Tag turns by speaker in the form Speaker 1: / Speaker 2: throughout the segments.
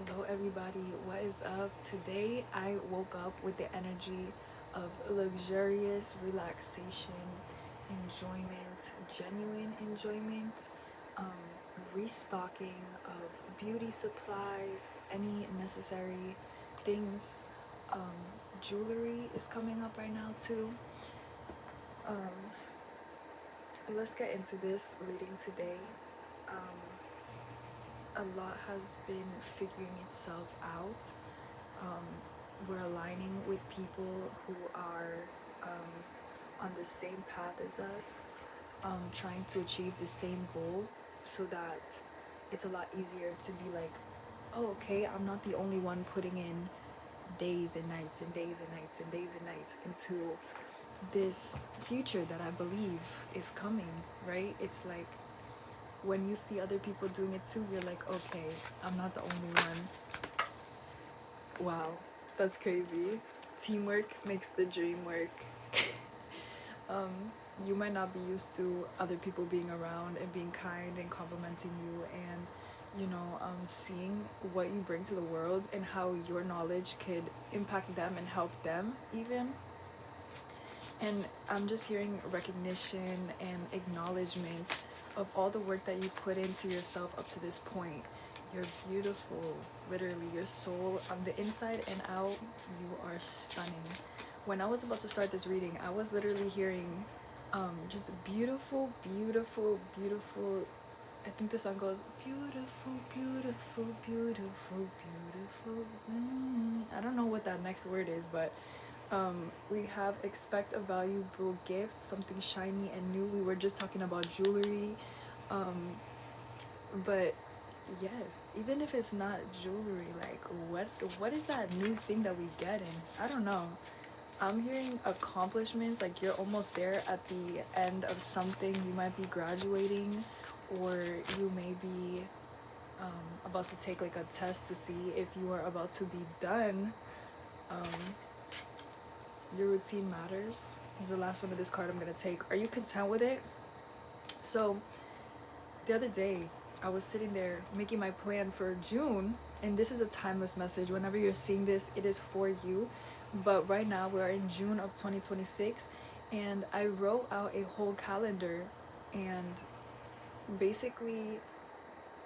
Speaker 1: Hello, everybody. What is up? Today I woke up with the energy of luxurious relaxation, enjoyment, genuine enjoyment, um, restocking of beauty supplies, any necessary things. Um, Jewelry is coming up right now, too. Um, let's get into this reading today. Um, a lot has been figuring itself out. um, we're aligning with people who are on the same path as us, trying to achieve the same goal, so that it's a lot easier to be like, oh, okay, I'm not the only one putting in days and nights and days and nights and days and nights into this future that I believe is coming, right? It's like when you see other people doing it too, you're like, okay, I'm not the only one. Wow, that's crazy. Teamwork makes the dream work. um, you might not be used to other people being around and being kind and complimenting you, and seeing what you bring to the world and how your knowledge could impact them and help them even. And I'm just hearing recognition and acknowledgement of all the work that you put into yourself up to this point. You're beautiful, literally. Your soul on the inside and out, you are stunning. When I was about to start this reading, I was literally hearing just beautiful, beautiful, beautiful. I think the song goes, beautiful, beautiful, beautiful, beautiful. I don't know what that next word is, but we have expect a valuable gift, something shiny and new. We were just talking about jewelry. Um, but yes, even if it's not jewelry, like what is that new thing that we get in? I don't know. I'm hearing accomplishments, like you're almost there at the end of something. You might be graduating, or you may be about to take like a test to see if you are about to be done. Um, your routine matters is the last one of this card I'm gonna take. Are you content with it? So the other day I was sitting there making my plan for June, and this is a timeless message. Whenever you're seeing this, it is for you. But right now we're in June of 2026, and I wrote out a whole calendar, and basically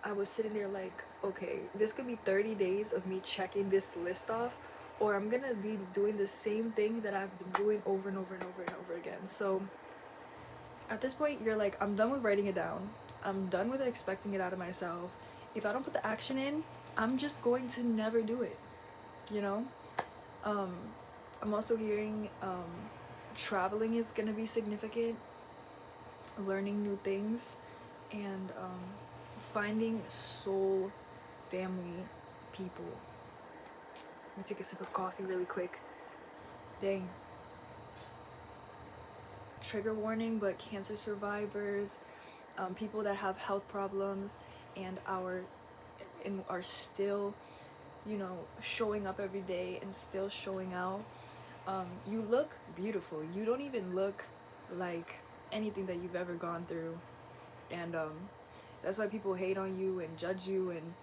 Speaker 1: I was sitting there like, okay, this could be 30 days of me checking this list off, or I'm gonna be doing the same thing that I've been doing over and over and over and over again. So at this point, you're like, I'm done with writing it down. I'm done with expecting it out of myself. If I don't put the action in, I'm just going to never do it, you know? Um, I'm also hearing traveling is gonna be significant, learning new things, and finding soul family people. Let me take a sip of coffee really quick. Dang. Trigger warning, but cancer survivors, people that have health problems and are still, showing up every day and still showing out. You look beautiful. You don't even look like anything that you've ever gone through, and that's why people hate on you and judge you and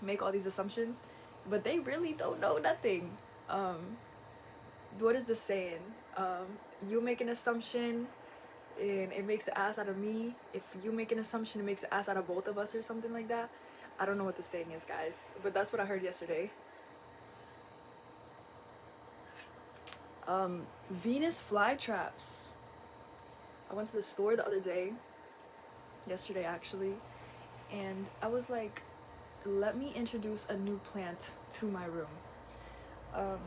Speaker 1: make all these assumptions, but they really don't know nothing. Um, what is the saying? You make an assumption and it makes an ass out of me. If you make an assumption, it makes an ass out of both of us, or something like that. I don't know what the saying is, guys, but that's what I heard yesterday. Venus flytraps. I went to the store the other day, yesterday actually, and I was like, let me introduce a new plant to my room. Um,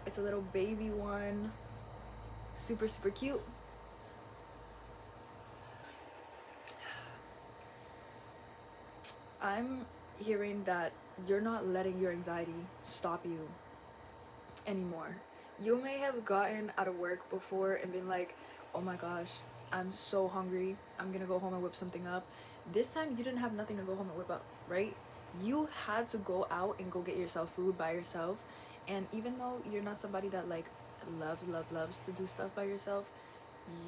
Speaker 1: it's a little baby one, super, super cute. I'm hearing that you're not letting your anxiety stop you anymore. You may have gotten out of work before and been like, oh my gosh, I'm so hungry. I'm gonna go home and whip something up. This time you didn't have nothing to go home and whip up, right? You had to go out and go get yourself food by yourself. And even though you're not somebody that like loves to do stuff by yourself,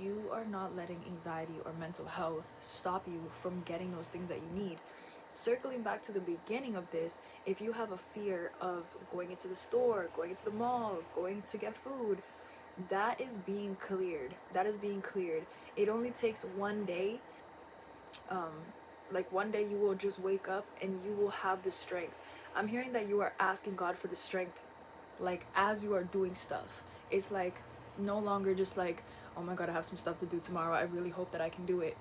Speaker 1: you are not letting anxiety or mental health stop you from getting those things that you need. circling back to the beginning of this, if you have a fear of going into the store, going into the mall, going to get food, that is being cleared. That is being cleared. It only takes one day. um like one day you will just wake up and you will have the strength. I'm hearing that you are asking God for the strength, like as you are doing stuff. It's like no longer just like, oh my God, I have some stuff to do tomorrow, I really hope that I can do it.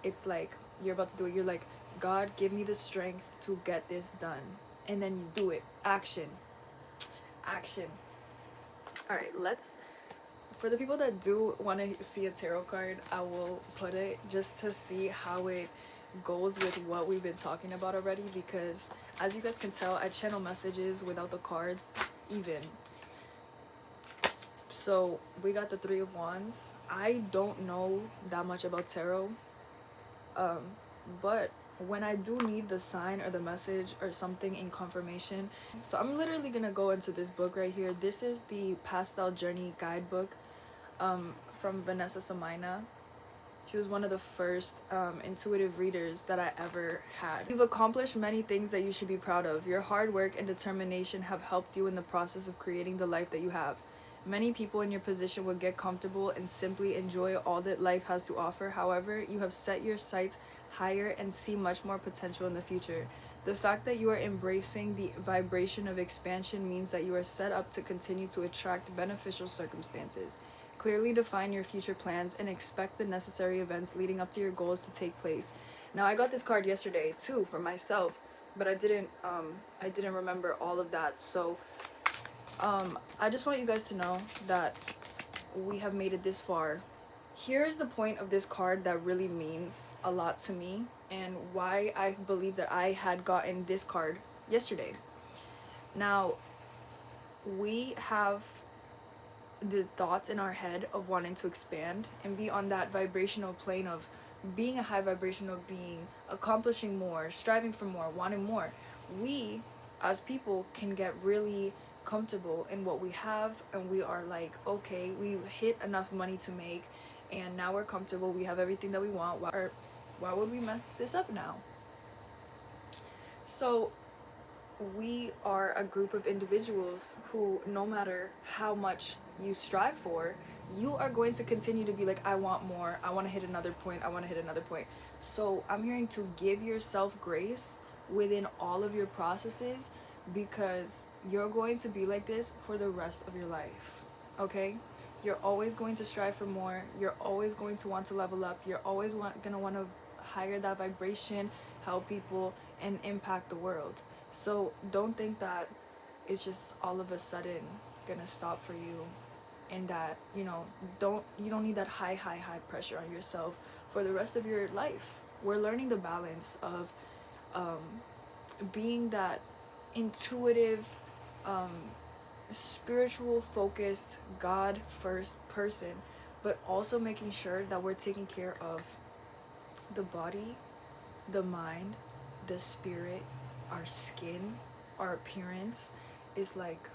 Speaker 1: It's like you're about to do it. You're like, God, give me the strength to get this done. And then you do it. Action. Action. All right, let's, for the people that do want to see a tarot card, I will put it just to see how it goes with what we've been talking about already, because as you guys can tell, I channel messages without the cards even. So we got the Three of Wands. I don't know that much about tarot, but when I do need the sign or the message or something in confirmation, so I'm literally gonna go into this book right here. This is the Pastel Journey guidebook from Vanessa Samina. She was one of the first intuitive readers that I ever had. You've accomplished many things that you should be proud of. Your hard work and determination have helped you in the process of creating the life that you have. Many people in your position would get comfortable and simply enjoy all that life has to offer. However, you have set your sights higher and see much more potential in the future. The fact that you are embracing the vibration of expansion means that you are set up to continue to attract beneficial circumstances. Clearly define your future plans and expect the necessary events leading up to your goals to take place. Now, I got this card yesterday too for myself, but I didn't remember all of that. So I just want you guys to know that we have made it this far. Here's the point of this card that really means a lot to me and why I believe that I had gotten this card yesterday. Now, we have the thoughts in our head of wanting to expand and be on that vibrational plane of being a high vibrational being, accomplishing more, striving for more, wanting more. We as people can get really comfortable in what we have, and we are like, okay, we hit enough money to make, and now we're comfortable, we have everything that we want. Why would we mess this up now? So we are a group of individuals who, no matter how much you strive for, you are going to continue to be like, I want more, I want to hit another point, I want to hit another point. So I'm hearing to give yourself grace within all of your processes, because you're going to be like this for the rest of your life. Okay, you're always going to strive for more, you're always going to want to level up, you're always gonna want to higher that vibration, help people, and impact the world. So don't think that it's just all of a sudden gonna stop for you, and that you don't need that high pressure on yourself for the rest of your life. We're learning the balance of being that intuitive, spiritual focused, God first person, but also making sure that we're taking care of the body, the mind, the spirit, our skin, our appearance. Is like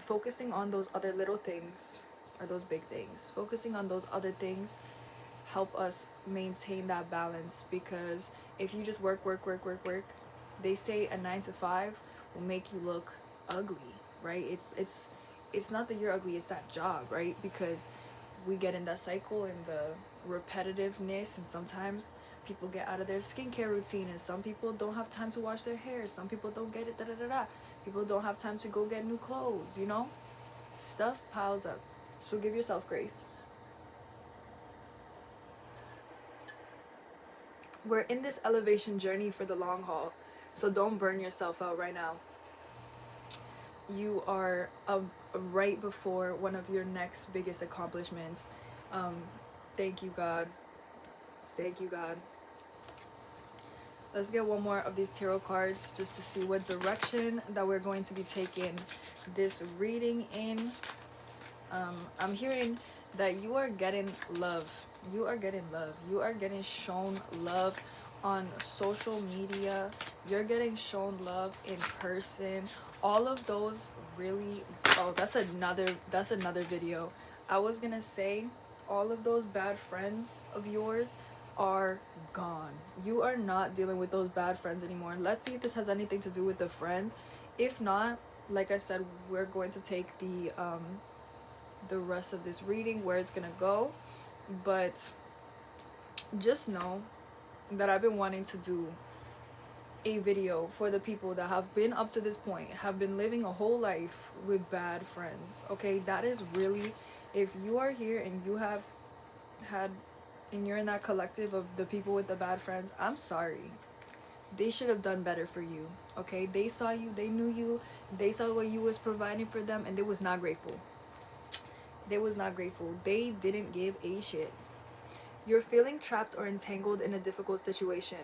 Speaker 1: focusing on those other little things, or those big things. Focusing on those other things help us maintain that balance, because if you just work, they say a 9 to 5 will make you look ugly, right? It's not that you're ugly, it's that job, right? Because we get in that cycle and the repetitiveness, and sometimes people get out of their skincare routine, and some people don't have time to wash their hair, some people don't get it, people don't have time to go get new clothes, stuff piles up. So give yourself grace. We're in this elevation journey for the long haul, so don't burn yourself out right now. You are right before one of your next biggest accomplishments. Thank you, God. Thank you, God. Let's get one more of these tarot cards just to see what direction that we're going to be taking this reading in. I'm hearing that you are getting love. You are getting love. You are getting shown love on social media. You're getting shown love in person. All of those really... Oh, that's another video. I was gonna say all of those bad friends of yours are gone. You are not dealing with those bad friends anymore. Let's see if this has anything to do with the friends. If not, like I said, we're going to take the rest of this reading where it's gonna go. But just know that I've been wanting to do a video for the people that have been up to this point, have been living a whole life with bad friends. Okay, that is really, if you are here and you have had, and you're in that collective of the people with the bad friends, I'm sorry. They should have done better for you. Okay, they saw you, they knew you, they saw what you was providing for them, and they was not grateful. They was not grateful. They didn't give a shit. You're feeling trapped or entangled in a difficult situation.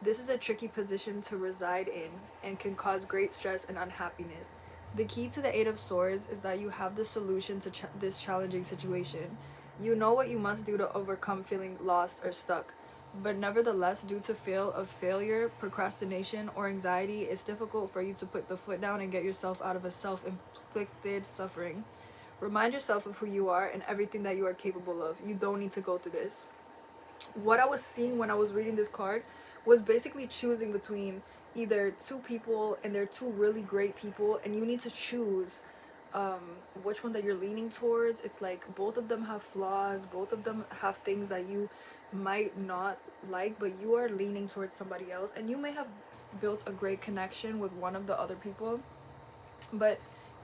Speaker 1: This is a tricky position to reside in and can cause great stress and unhappiness. The key to the Eight of Swords is that you have the solution to this challenging situation. You know what you must do to overcome feeling lost or stuck. But nevertheless, due to fear of failure, procrastination, or anxiety, it's difficult for you to put the foot down and get yourself out of a self-inflicted suffering. Remind yourself of who you are and everything that you are capable of. You don't need to go through this. What I was seeing when I was reading this card was basically choosing between either two people, and they're two really great people, and you need to choose which one that you're leaning towards. It's like both of them have flaws, both of them have things that you might not like, but you are leaning towards somebody else, and you may have built a great connection with one of the other people, but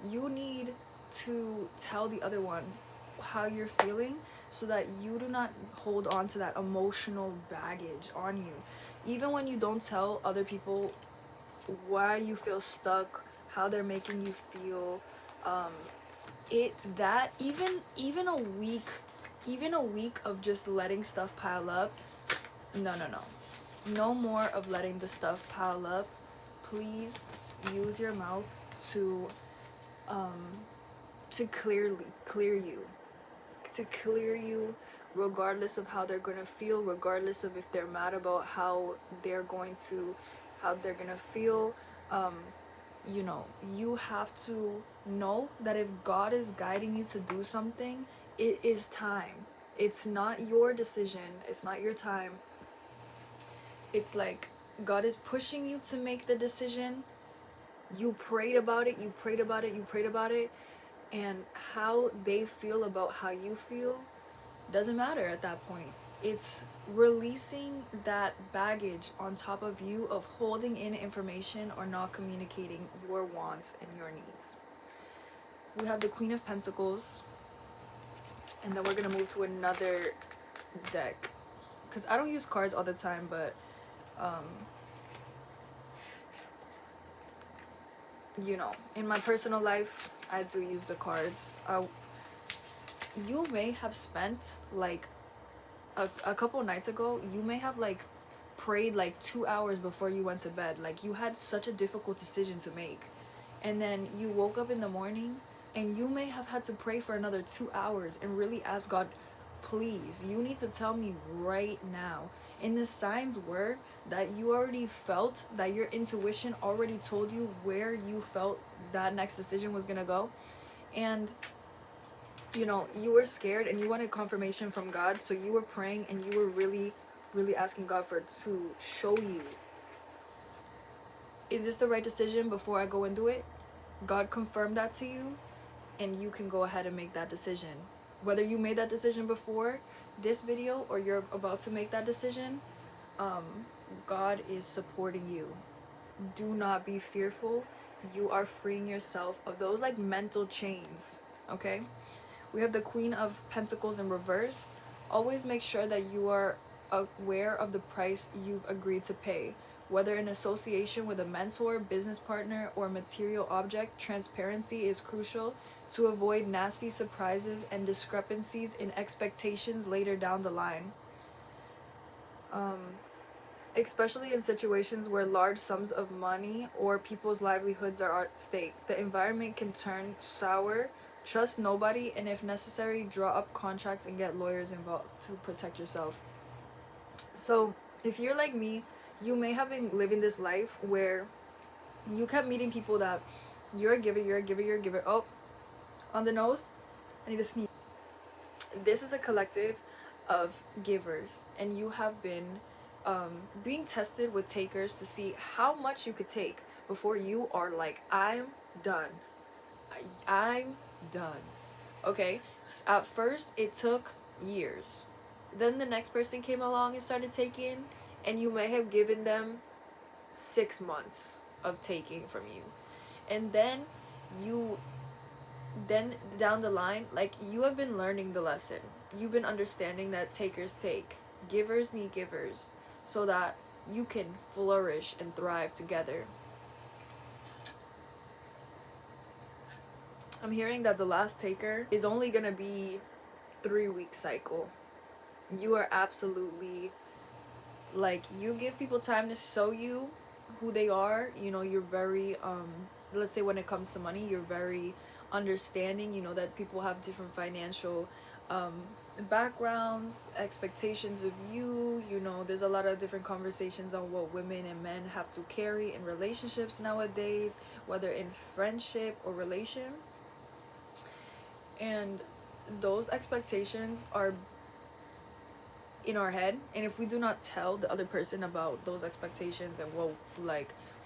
Speaker 1: you need to tell the other one how you're feeling so that you do not hold on to that emotional baggage on you. Even when you don't tell other people why you feel stuck, how they're making you feel, even a week of just letting stuff pile up. No more of letting the stuff pile up. Please use your mouth to clear you, regardless of how they're gonna feel, regardless of if they're mad about how they're gonna feel. You have to know that if God is guiding you to do something, it is time. It's not your decision, it's not your time. It's like God is pushing you to make the decision. You prayed about it, and how they feel about how you feel doesn't matter at that point. It's releasing that baggage on top of you of holding in information or not communicating your wants and your needs. We have the Queen of Pentacles, and then we're gonna move to another deck because I don't use cards all the time, but in my personal life I do use the cards. You may have spent like a couple nights ago, you may have like prayed like 2 hours before you went to bed. Like you had such a difficult decision to make, and then you woke up in the morning and you may have had to pray for another 2 hours and really ask God, please, you need to tell me right now. And the signs were that you already felt, that your intuition already told you where you felt that next decision was gonna go. And you were scared and you wanted confirmation from God, so you were praying and you were really, really asking God to show you, is this the right decision before I go and do it? God confirmed that to you, and you can go ahead and make that decision. Whether you made that decision before this video or you're about to make that decision, God is supporting you. Do not be fearful. You are freeing yourself of those like mental chains, okay? We have the Queen of Pentacles in reverse. Always make sure that you are aware of the price you've agreed to pay. Whether in association with a mentor, business partner, or material object, transparency is crucial to avoid nasty surprises and discrepancies in expectations later down the line. Especially in situations where large sums of money or people's livelihoods are at stake. The environment can turn sour. Trust nobody, and if necessary, draw up contracts and get lawyers involved to protect yourself. So if you're like me, you may have been living this life where you kept meeting people that you're a giver. Oh, on the nose, I need to sneeze. This is a collective of givers, and you have been being tested with takers to see how much you could take before you are like, I'm done. I'm done. Okay? At first, it took years. Then the next person came along and started taking, and you may have given them 6 months of taking from you. And then you then down the line, like, you have been learning the lesson. You've been understanding that takers take, givers need givers, so that you can flourish and thrive together. I'm hearing that the last taker is only gonna be 3 week cycle. You are absolutely, like, you give people time to show you who they are. You know, you're very let's say when it comes to money, you're very understanding. You know that people have different financial um backgrounds, expectations of you. You know, there's a lot of different conversations on what women and men have to carry in relationships nowadays, whether in friendship or relation. And those expectations are in our head, and if we do not tell the other person about those expectations and what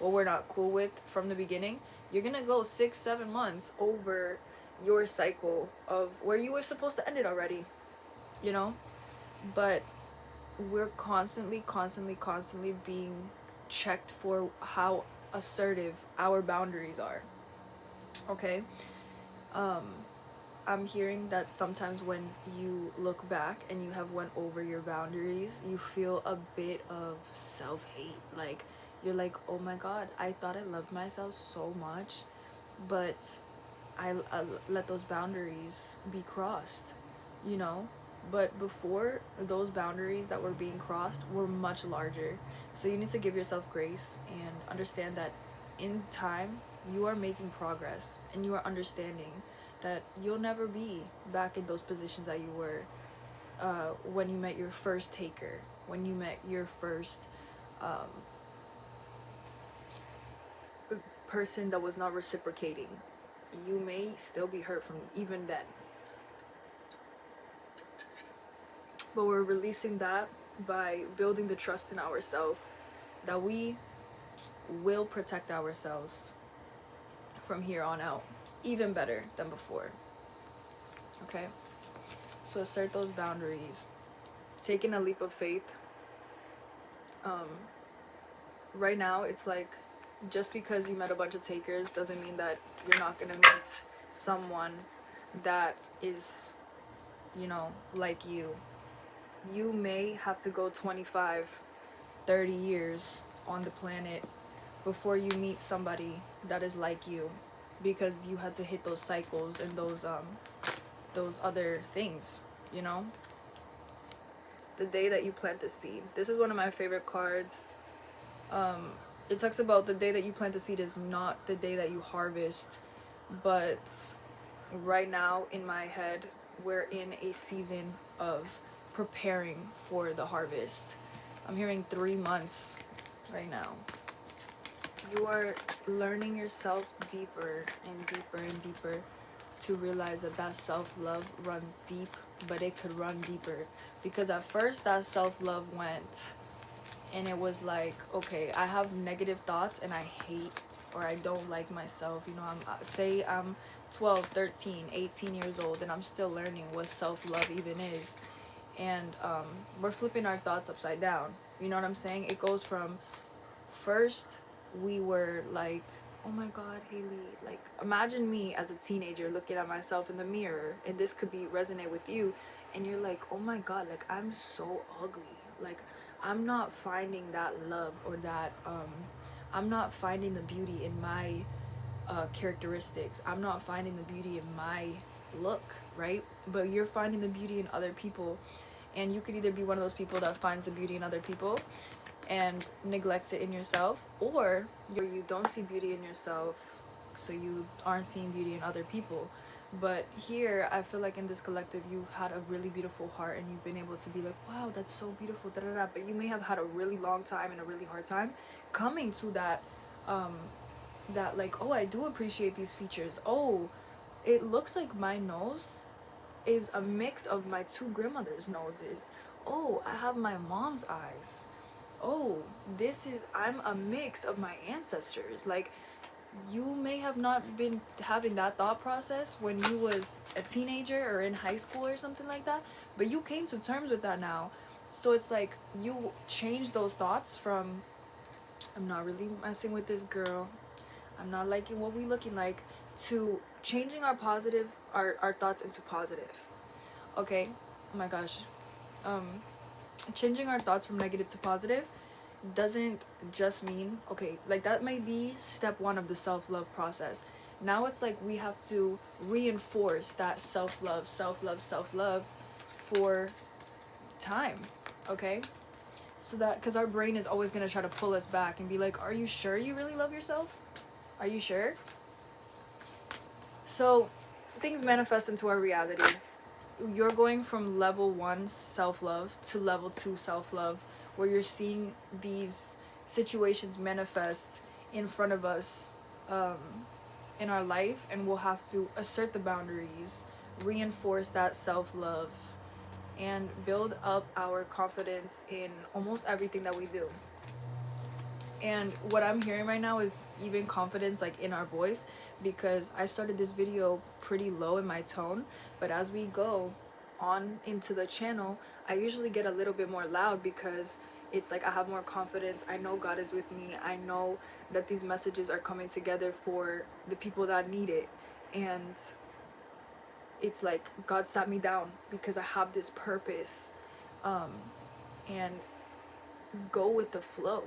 Speaker 1: we're not cool with from the beginning, you're gonna go 6-7 months over your cycle of where you were supposed to end it already, you know. But we're constantly being checked for how assertive our boundaries are. Okay. um I'm hearing that sometimes when you look back and you have went over your boundaries, you feel a bit of self-hate. Like, you're like, oh my god, I thought I loved myself so much, but I let those boundaries be crossed, you know? But before, those boundaries that were being crossed were much larger. So you need to give yourself grace and understand that in time, you are making progress, and you are understanding that you'll never be back in those positions that you were when you met your first taker, when you met your first um, person that was not reciprocating. You may still be hurt from even then. But we're releasing that by building the trust in ourselves that we will protect ourselves from here on out, even better than before. Okay? So assert those boundaries. Taking a leap of faith. Um, right now, it's like, just because you met a bunch of takers doesn't mean that you're not gonna meet someone that is, you know, like you. You may have to go 25, 30 years on the planet before you meet somebody that is like you, because you had to hit those cycles and those other things, you know. The day that you plant the seed. This is one of my favorite cards. It talks about the day that you plant the seed is not the day that you harvest, but right now in my head, we're in a season of preparing for the harvest. I'm hearing 3 months right now. You are learning yourself deeper and deeper and deeper to realize that that self-love runs deep, but it could run deeper. Because at first that self-love went, and it was like, okay, I have negative thoughts and I hate or I don't like myself. You know, I'm 12, 13, 18 years old, and I'm still learning what self-love even is. And we're flipping our thoughts upside down. You know what I'm saying? It goes from, first we were like, oh my god, Haley, like, imagine me as a teenager looking at myself in the mirror, and this could be resonate with you, and you're like, oh my god, like, I'm so ugly, like, I'm not finding that love, or that I'm not finding the beauty in my characteristics, I'm not finding the beauty in my look, right? But you're finding the beauty in other people, and you could either be one of those people that finds the beauty in other people and neglects it in yourself, or you don't see beauty in yourself, so you aren't seeing beauty in other people. But here, I feel like in this collective, you've had a really beautiful heart, and you've been able to be like, wow, that's so beautiful, da da da. But you may have had a really long time and a really hard time coming to that that, like, oh, I do appreciate these features. Oh, it looks like my nose is a mix of my two grandmothers' noses. Oh, I have my mom's eyes. Oh, I'm a mix of my ancestors. Like, you may have not been having that thought process when you was a teenager or in high school or something like that, but you came to terms with that now. So it's like you change those thoughts from, I'm not really messing with this girl, I'm not liking what we looking like, to changing our thoughts into positive. Okay? Oh my gosh. Um Changing our thoughts from negative to positive doesn't just mean, okay, like that may be step one of the self-love process. Now it's like we have to reinforce that self-love, self-love, self-love for time. Okay? So that, because our brain is always going to try to pull us back and be like, are you sure you really love yourself? Are you sure? So things manifest into our reality. You're going from level 1 self-love to level 2 self-love, where you're seeing these situations manifest in front of us, in our life, and we'll have to assert the boundaries, reinforce that self-love, and build up our confidence in almost everything that we do. And what I'm hearing right now is even confidence, like in our voice, because I started this video pretty low in my tone, but as we go on into the channel, I usually get a little bit more loud, because it's like I have more confidence. I know God is with me. I know that these messages are coming together for the people that need it. And it's like God sat me down because I have this purpose. And go with the flow.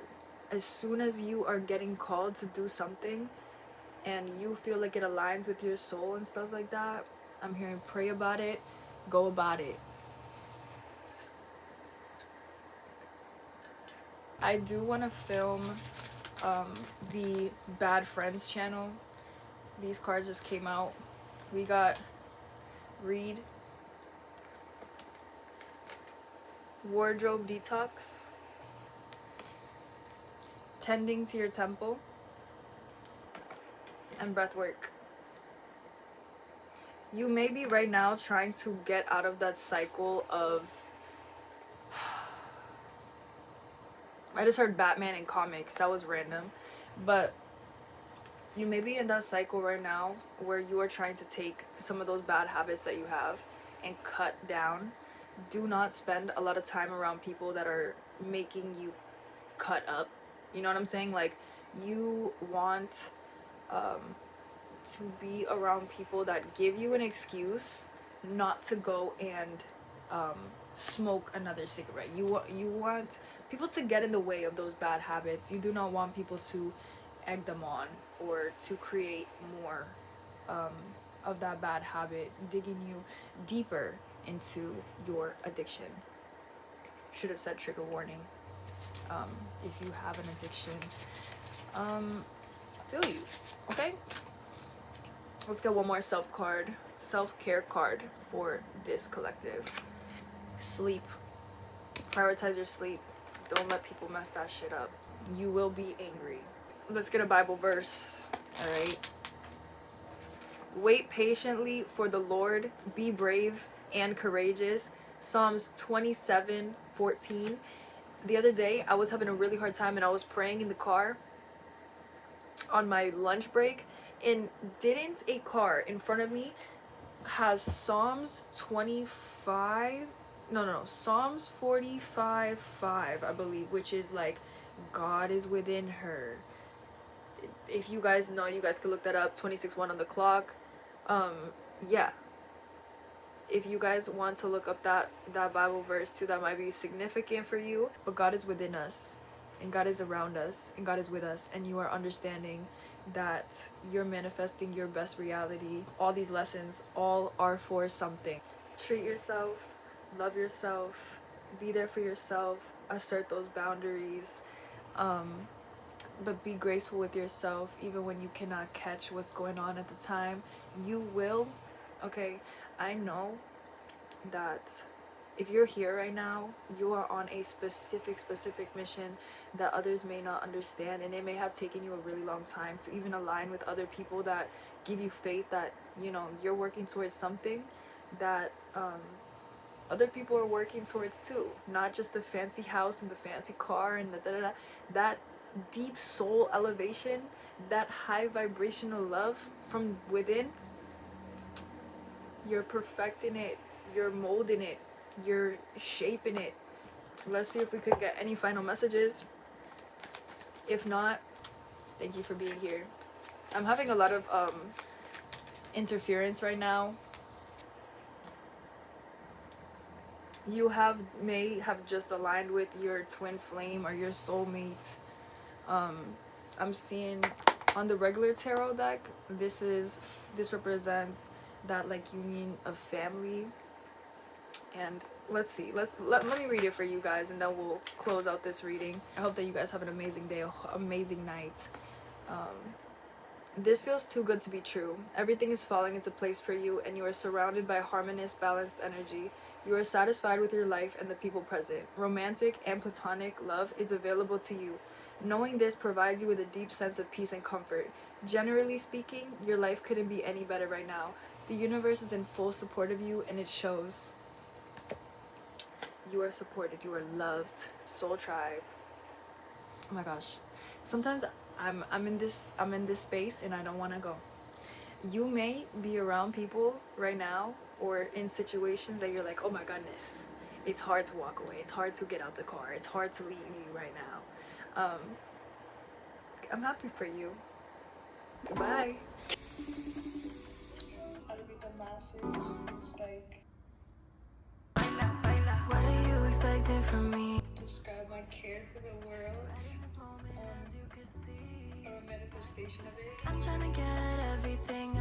Speaker 1: As soon as you are getting called to do something and you feel like it aligns with your soul and stuff like that, I'm hearing pray about it, go about it. I do want to film the Bad Friends channel. These cards just came out. We got Read, Wardrobe Detox, Tending to Your Temple, and Breathwork. You may be right now trying to get out of that cycle of, I just heard Batman in comics, that was random, but you may be in that cycle right now where you are trying to take some of those bad habits that you have and cut down. Do not spend a lot of time around people that are making you cut up. You know what I'm saying? Like, you want to be around people that give you an excuse not to go and smoke another cigarette. You want people to get in the way of those bad habits. You do not want people to egg them on or to create more of that bad habit, digging you deeper into your addiction. Should have said trigger warning. If you have an addiction, I feel you. Okay, let's get one more self-care card for this collective. Sleep. Prioritize your sleep. Don't let people mess that shit up. You will be angry. Let's get a Bible verse. All right. Wait patiently for the Lord. Be brave and courageous. Psalms 27:14. The other day, I was having a really hard time and I was praying in the car on my lunch break, and didn't a car in front of me has Psalms 25, Psalms 45:5, I believe, which is like, God is within her. If you guys know, you guys could look that up. 26:1 on the clock. Yeah, if you guys want to look up that Bible verse too, that might be significant for you. But God is within us, and God is around us, and God is with us, and you are understanding that you're manifesting your best reality. All these lessons, all are for something. Treat yourself, love yourself, be there for yourself, assert those boundaries, but be graceful with yourself even when you cannot catch what's going on at the time. You will. Okay, I know that if you're here right now, you are on a specific mission that others may not understand, and it may have taken you a really long time to even align with other people that give you faith that, you know, you're working towards something that other people are working towards too. Not just the fancy house and the fancy car and the da da da. That deep soul elevation, that high vibrational love from within, you're perfecting it, you're molding it, you're shaping it. Let's see if we could get any final messages. If not, thank you for being here. I'm having a lot of interference right now. You may have just aligned with your twin flame or your soulmate. I'm seeing on the regular tarot deck, this represents that like union of family. And let's see, let me read it for you guys, and then we'll close out this reading. I hope that you guys have an amazing day, amazing night. This feels too good to be true. Everything is falling into place for you, and you are surrounded by harmonious, balanced energy. You are satisfied with your life and the people present. Romantic and platonic love is available to you. Knowing this provides you with a deep sense of peace and comfort. Generally speaking, your life couldn't be any better right now. The universe is in full support of you, and it shows. You are supported. You are loved. Soul tribe. Oh my gosh. Sometimes I'm in this space and I don't want to go. You may be around people right now or in situations that you're like, oh my goodness, it's hard to walk away. It's hard to get out the car. It's hard to leave you right now. I'm happy for you. Bye.
Speaker 2: What are you expecting from me?
Speaker 1: Describe my care for the world, or a manifestation of it.
Speaker 2: I'm trying to get everything